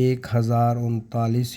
1039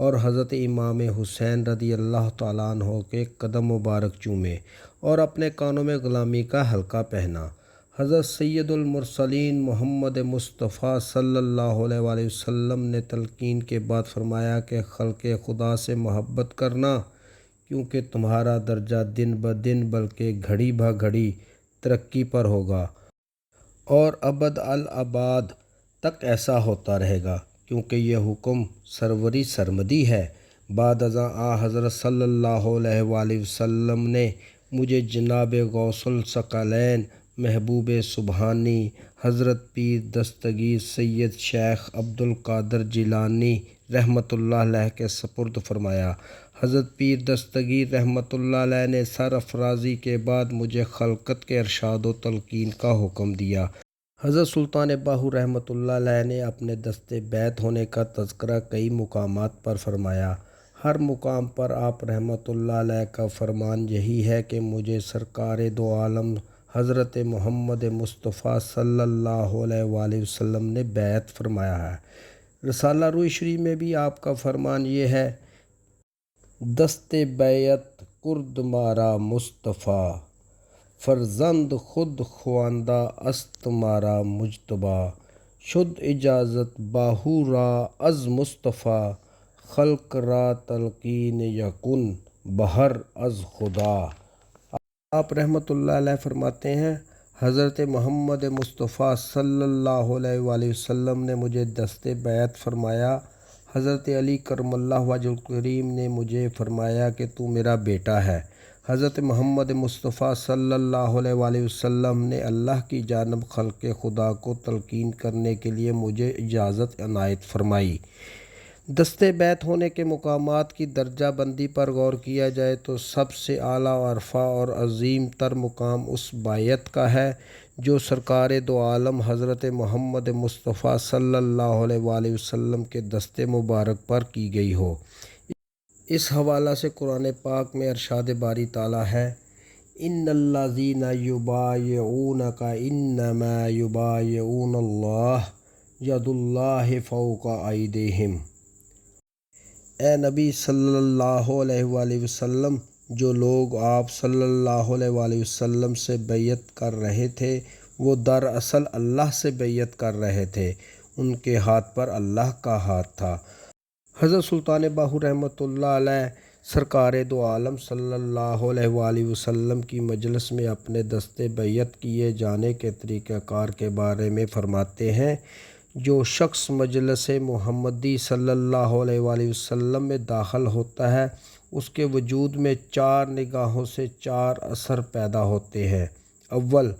اور حضرت امام حسین رضی اللہ تعالیٰ عنہ کے قدم مبارک چومے اور اپنے کانوں میں غلامی کا حلقہ پہنا۔ حضرت سید المرسلین محمد مصطفیٰ صلی اللہ علیہ وآلہ وسلم نے تلقین کے بعد فرمایا کہ خلق خدا سے محبت کرنا، کیونکہ تمہارا درجہ دن بدن بلکہ گھڑی بہ گھڑی ترقی پر ہوگا اور ابد الاباد تک ایسا ہوتا رہے گا، کیونکہ یہ حکم سروری سرمدی ہے۔ بعد ازاں حضرت صلی اللہ علیہ وآلہ وسلم نے مجھے جناب غوث الثقلین محبوب سبحانی حضرت پیر دستگیر سید شیخ عبد القادر جیلانی رحمۃ اللہ علیہ کے سپرد فرمایا۔ حضرت پیر دستگیر رحمۃ اللہ علیہ نے سرافرازی کے بعد مجھے خلقت کے ارشاد و تلقین کا حکم دیا۔ حضرت سلطان باہو رحمۃ اللہ علیہ نے اپنے دست بیت ہونے کا تذکرہ کئی مقامات پر فرمایا۔ ہر مقام پر آپ رحمۃ اللہ علیہ کا فرمان یہی ہے کہ مجھے سرکار دو عالم حضرت محمد مصطفیٰ صلی اللہ علیہ وآلہ وسلم نے بیعت فرمایا ہے۔ رسالہ روح شریف میں بھی آپ کا فرمان یہ ہے: دست بیعت کرد مارا مصطفیٰ، فرزند خود خواندہ است مارا مجتبیٰ، شد اجازت باہو را از مصطفیٰ، خلق را تلقین یکن بہر از خدا۔ آپ رحمۃ اللہ علیہ فرماتے ہیں، حضرت محمد مصطفیٰ صلی اللہ علیہ وآلہ وسلم نے مجھے دست بیعت فرمایا۔ حضرت علی کرم اللہ وجہہ الکریم نے مجھے فرمایا کہ تو میرا بیٹا ہے۔ حضرت محمد مصطفیٰ صلی اللہ علیہ وآلہ وسلم نے اللہ کی جانب خلق خدا کو تلقین کرنے کے لیے مجھے اجازت عنایت فرمائی۔ دست بیعت ہونے کے مقامات کی درجہ بندی پر غور کیا جائے تو سب سے اعلیٰ و ارفع اور عظیم تر مقام اس بیعت کا ہے جو سرکار دو عالم حضرت محمد مصطفیٰ صلی اللہ علیہ وآلہ وسلم کے دست مبارک پر کی گئی ہو۔ اس حوالہ سے قرآن پاک میں ارشاد باری تعالیٰ ہے: ان الذین یبایعونک انما یبایعون اللہ ید اللہ فوق ایدیہم۔ اے نبی صلی اللہ علیہ وآلہ وسلم، جو لوگ آپ صلی اللہ علیہ وآلہ وسلم سے بیعت کر رہے تھے وہ دراصل اللہ سے بیعت کر رہے تھے، ان کے ہاتھ پر اللہ کا ہاتھ تھا۔ حضرت سلطان باہو رحمۃ اللہ علیہ سرکار دو عالم صلی اللہ علیہ وآلہ وسلم کی مجلس میں اپنے دست بیعت کیے جانے کے طریقہ کار کے بارے میں فرماتے ہیں: جو شخص مجلس محمدی صلی اللہ علیہ وآلہ وسلم میں داخل ہوتا ہے اس کے وجود میں 4 نگاہوں سے 4 اثر پیدا ہوتے ہیں۔ اول،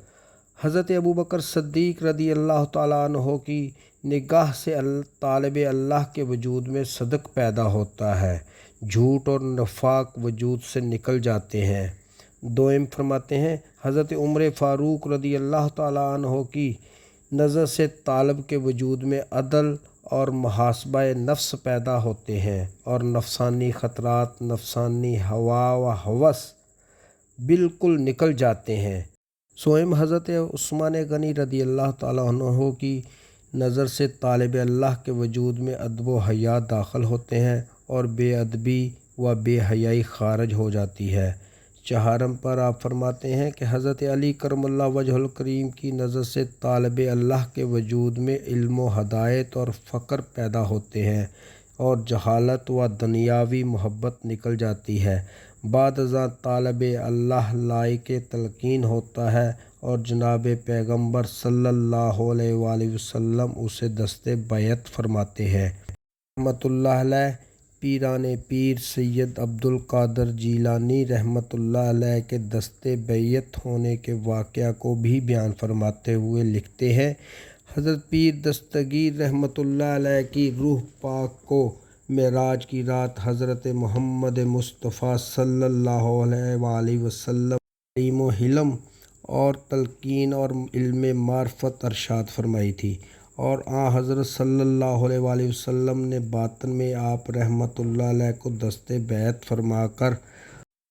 حضرت ابوبکر صدیق رضی اللہ تعالیٰ عنہ کی نگاہ سے طالب اللہ کے وجود میں صدق پیدا ہوتا ہے، جھوٹ اور نفاق وجود سے نکل جاتے ہیں۔ دوئم فرماتے ہیں، حضرت عمر فاروق رضی اللہ تعالیٰ عنہ کی نظر سے طالب کے وجود میں عدل اور محاسبہ نفس پیدا ہوتے ہیں اور نفسانی خطرات، نفسانی ہوا و ہوس بالکل نکل جاتے ہیں۔ سوئم، حضرت عثمان غنی رضی اللہ تعالیٰ عنہ کی نظر سے طالب اللہ کے وجود میں ادب و حیا داخل ہوتے ہیں اور بے ادبی و بے حیائی خارج ہو جاتی ہے۔ چہارم پر آپ فرماتے ہیں کہ حضرت علی کرم اللہ وجہہ الکریم کی نظر سے طالب اللہ کے وجود میں علم و ہدایت اور فقر پیدا ہوتے ہیں اور جہالت و دنیاوی محبت نکل جاتی ہے۔ بعد ازاں طالب اللہ لائق تلقین ہوتا ہے اور جناب پیغمبر صلی اللہ علیہ وآلہ وسلم اسے دست بیعت فرماتے ہیں۔ رحمۃ اللہ علیہ پیران پیر سید عبد القادر جیلانی رحمۃ اللہ علیہ کے دست بیعت ہونے کے واقعہ کو بھی بیان فرماتے ہوئے لکھتے ہیں: حضرت پیر دستگیر رحمۃ اللہ علیہ کی روح پاک کو معراج کی رات حضرت محمد مصطفیٰ صلی اللہ علیہ وآلہ وسلم علم و حلم اور تلقین اور علم معرفت ارشاد فرمائی تھی، اور حضرت صلی اللہ علیہ وآلہ وسلم نے باطن میں آپ رحمۃ اللہ علیہ کو دست بیعت فرما کر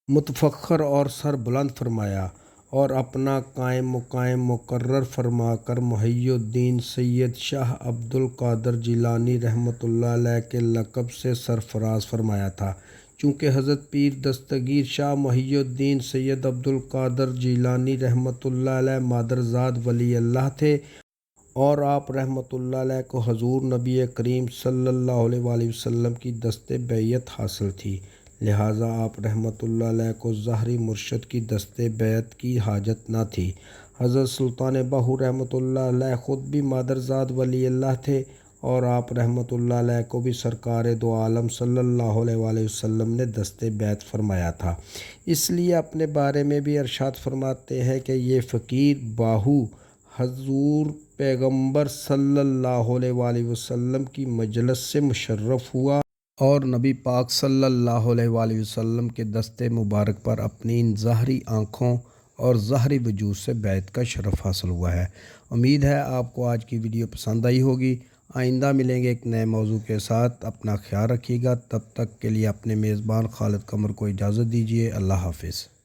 متفخر اور سر بلند فرمایا اور اپنا قائم مقام مقرر فرما کر محی الدین سید شاہ عبد القادر جیلانی رحمۃ اللہ علیہ کے لقب سے سرفراز فرمایا تھا۔ چونکہ حضرت پیر دستگیر شاہ محی الدین سید عبد القادر جیلانی رحمۃ اللہ علیہ مادرزاد ولی اللہ تھے اور آپ رحمۃ اللہ علیہ کو حضور نبی کریم صلی اللہ علیہ وآلہ وسلم کی دست بیعت حاصل تھی، لہٰذا آپ رحمۃ اللہ علیہ کو ظاہری مرشد کی دست بیعت کی حاجت نہ تھی۔ حضرت سلطان باہو رحمۃ اللہ علیہ خود بھی مادرزاد ولی اللہ تھے اور آپ رحمۃ اللہ علیہ کو بھی سرکار دو عالم صلی اللہ علیہ وآلہ وسلم نے دست بیعت فرمایا تھا۔ اس لیے اپنے بارے میں بھی ارشاد فرماتے ہیں کہ یہ فقیر باہو حضور پیغمبر صلی اللہ علیہ وآلہ وسلم کی مجلس سے مشرف ہوا اور نبی پاک صلی اللہ علیہ وآلہ وسلم کے دست مبارک پر اپنی ان ظاہری آنکھوں اور ظاہری وجود سے بیعت کا شرف حاصل ہوا ہے۔ امید ہے آپ کو آج کی ویڈیو پسند آئی ہوگی۔ آئندہ ملیں گے ایک نئے موضوع کے ساتھ۔ اپنا خیال رکھیے گا، تب تک کے لیے اپنے میزبان خالد قمر کو اجازت دیجیے۔ اللہ حافظ۔